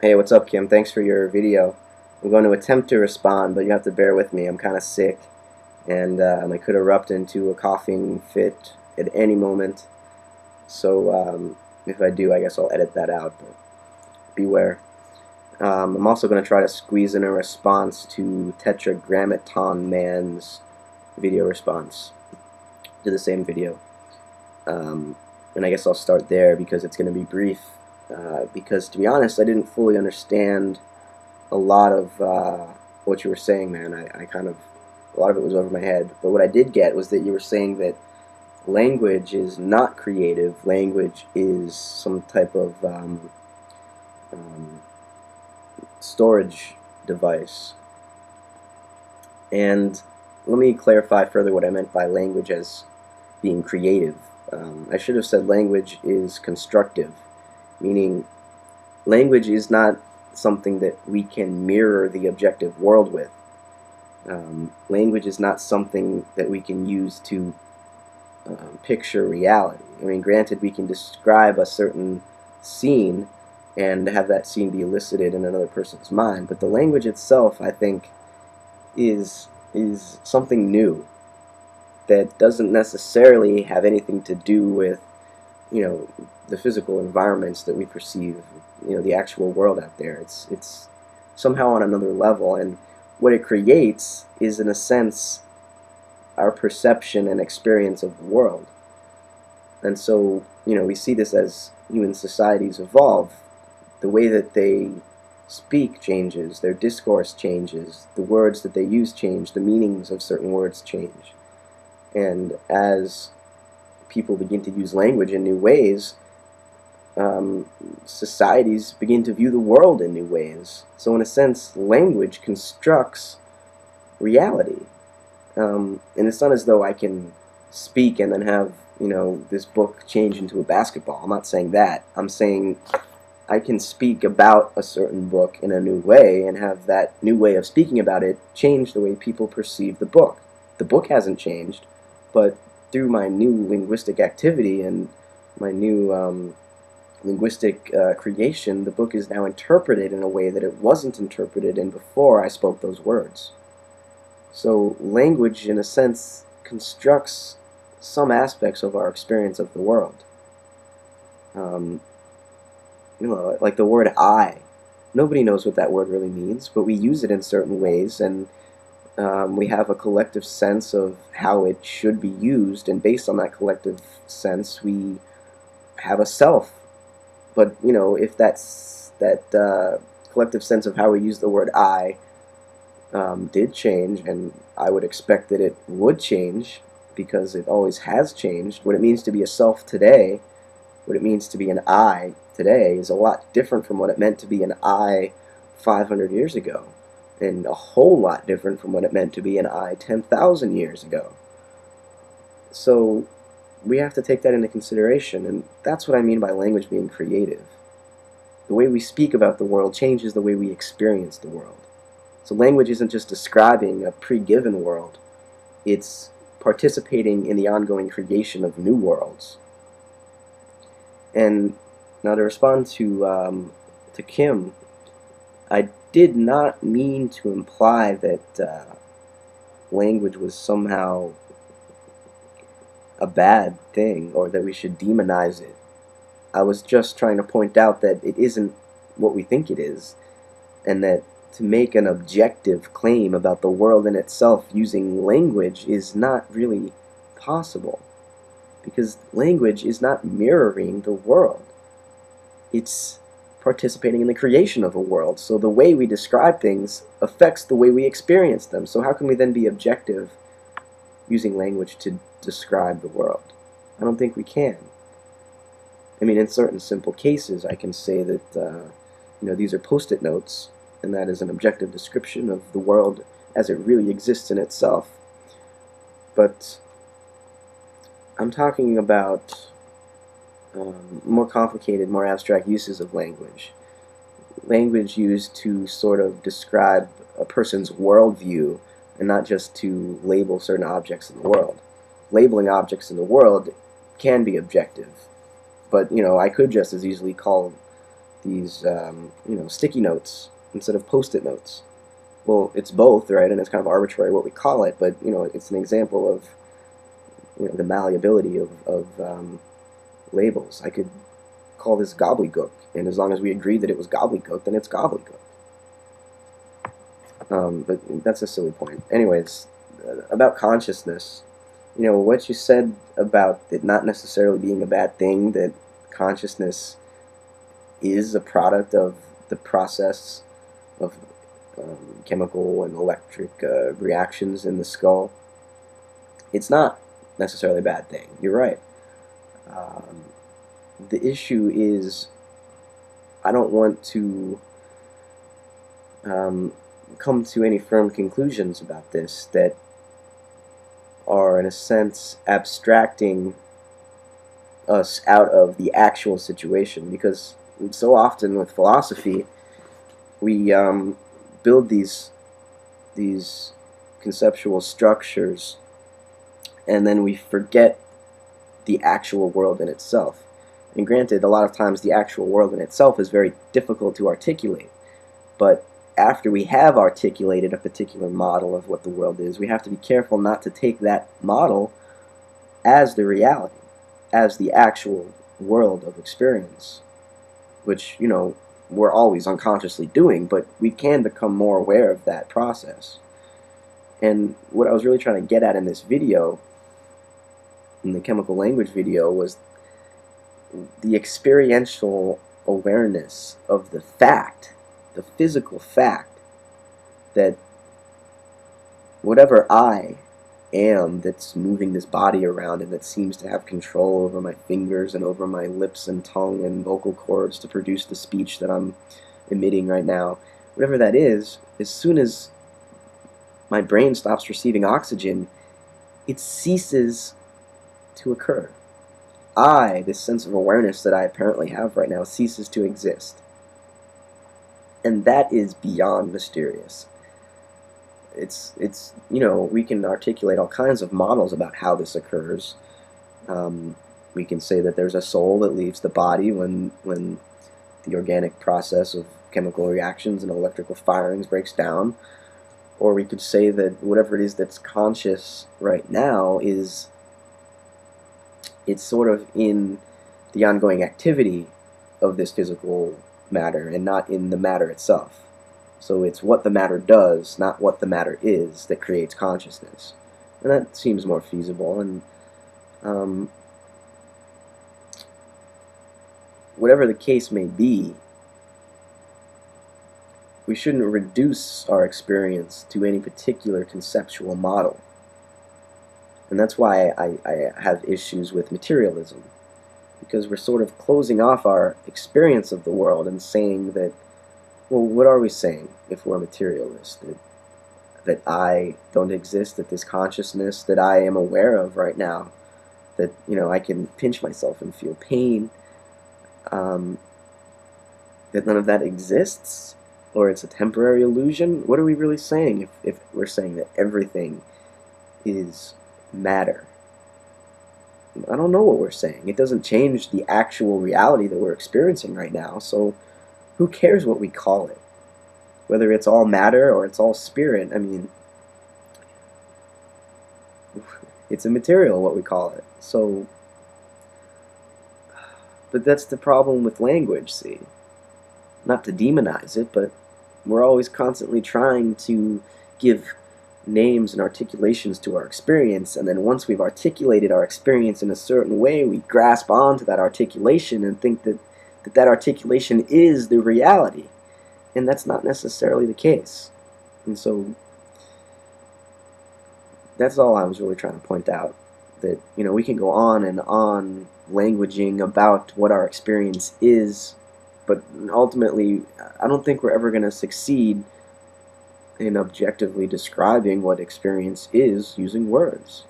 Hey, what's up, Kim? Thanks for your video. I'm going to attempt to respond, but you have to bear with me. I'm kind of sick, and I could erupt into a coughing fit at any moment. So if I do, I guess I'll edit that out, but beware. I'm also going to try to squeeze in a response to Tetragrammaton Man's video response to the same video. And I guess I'll start there because it's going to be brief. Because to be honest, I didn't fully understand a lot of what you were saying, man. I kind of, a lot of it was over my head. But what I did get was that you were saying that language is not creative. Language is some type of um, storage device. And let me clarify further what I meant by language as being creative. I should have said language is constructive, meaning language is not something that we can mirror the objective world with. Language is not something that we can use to picture reality. I mean, granted, we can describe a certain scene and have that scene be elicited in another person's mind, but the language itself, I think, is something new that doesn't necessarily have anything to do with, the physical environments that we perceive, the actual world out there. It's somehow on another level, and what it creates is, in a sense, our perception and experience of the world. And so, we see this as human societies evolve. The way that they speak changes, their discourse changes, the words that they use change, the meanings of certain words change. And as people begin to use language in new ways, societies begin to view the world in new ways. So in a sense, language constructs reality. And it's not as though I can speak and then have, this book change into a basketball. I'm not saying that. I'm saying I can speak about a certain book in a new way and have that new way of speaking about it change the way people perceive the book. The book hasn't changed, but through my new linguistic activity and my new linguistic creation, the book is now interpreted in a way that it wasn't interpreted in before I spoke those words. So language, in a sense, constructs some aspects of our experience of the world. Um, like the word I. Nobody knows what that word really means, but we use it in certain ways, and we have a collective sense of how it should be used, and based on that collective sense, we have a self. But if that collective sense of how we use the word I did change, and I would expect that it would change because it always has changed. What it means to be a self today, what it means to be an I today, is a lot different from what it meant to be an I 500 years ago, and a whole lot different from what it meant to be an I 10,000 years ago. So we have to take that into consideration, and that's what I mean by language being creative. The way we speak about the world changes the way we experience the world. So language isn't just describing a pre-given world, it's participating in the ongoing creation of new worlds. And now to respond to Kim, I did not mean to imply that language was somehow a bad thing or that we should demonize it. I was just trying to point out that it isn't what we think it is, and that to make an objective claim about the world in itself using language is not really possible, because language is not mirroring the world. It's participating in the creation of a world, so the way we describe things affects the way we experience them. So how can we then be objective using language to describe the world? I don't think we can. I mean, in certain simple cases, I can say that these are post-it notes, and that is an objective description of the world as it really exists in itself. But I'm talking about more complicated, more abstract uses of language. Language used to sort of describe a person's worldview, and not just to label certain objects in the world. Labeling objects in the world can be objective, but I could just as easily call sticky notes instead of post-it notes. Well, it's both, right? And it's kind of arbitrary what we call it, but it's an example of the malleability of labels. I could call this gobbledygook, and as long as we agreed that it was gobbledygook, then it's gobbledygook. But that's a silly point. Anyways, about consciousness, what you said about it not necessarily being a bad thing, that consciousness is a product of the process of chemical and electric reactions in the skull. It's not necessarily a bad thing. You're right. The issue is I don't want to come to any firm conclusions about this that are, in a sense, abstracting us out of the actual situation, because so often with philosophy we build these conceptual structures and then we forget the actual world in itself. And granted, a lot of times the actual world in itself is very difficult to articulate, but after we have articulated a particular model of what the world is, we have to be careful not to take that model as the reality, as the actual world of experience, which, we're always unconsciously doing, but we can become more aware of that process. And what I was really trying to get at in this video, in the chemical language video, was the experiential awareness of the fact, the physical fact, that whatever I am that's moving this body around and that seems to have control over my fingers and over my lips and tongue and vocal cords to produce the speech that I'm emitting right now, whatever that is, as soon as my brain stops receiving oxygen, it ceases to occur. This sense of awareness that I apparently have right now, ceases to exist. And that is beyond mysterious. It's we can articulate all kinds of models about how this occurs. We can say that there's a soul that leaves the body when the organic process of chemical reactions and electrical firings breaks down. Or we could say that whatever it is that's conscious right now it's sort of in the ongoing activity of this physical matter and not in the matter itself. So it's what the matter does, not what the matter is, that creates consciousness. And that seems more feasible. And whatever the case may be, we shouldn't reduce our experience to any particular conceptual model. And that's why I have issues with materialism, because we're sort of closing off our experience of the world and saying that, well, what are we saying if we're a materialist? That I don't exist, that this consciousness that I am aware of right now, that I can pinch myself and feel pain, that none of that exists, or it's a temporary illusion? What are we really saying if we're saying that everything is matter? I don't know what we're saying. It doesn't change the actual reality that we're experiencing right now, so who cares what we call it? Whether it's all matter or it's all spirit, I mean, it's immaterial what we call it. So, but that's the problem with language, see? Not to demonize it, but we're always constantly trying to give names and articulations to our experience, and then once we've articulated our experience in a certain way, we grasp onto that articulation and think that that articulation is the reality, and that's not necessarily the case. And so that's all I was really trying to point out, that we can go on and on languaging about what our experience is, but ultimately I don't think we're ever going to succeed in objectively describing what experience is using words.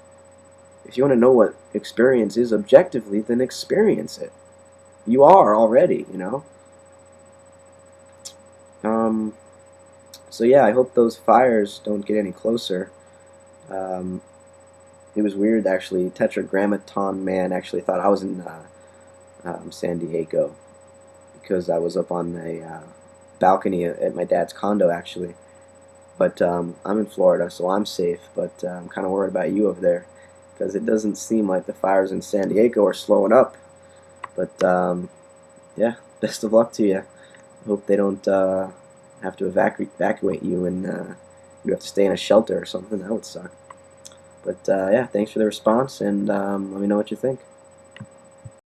If you want to know what experience is objectively, then experience it. You are already, So yeah, I hope those fires don't get any closer. It was weird, actually. Tetragrammaton Man actually thought I was in San Diego, because I was up on the balcony at my dad's condo, actually. But I'm in Florida, so I'm safe. But I'm kind of worried about you over there, because it doesn't seem like the fires in San Diego are slowing up. But yeah, best of luck to you. Hope they don't have to evacuate you and you have to stay in a shelter or something. That would suck. But yeah, thanks for the response, and let me know what you think.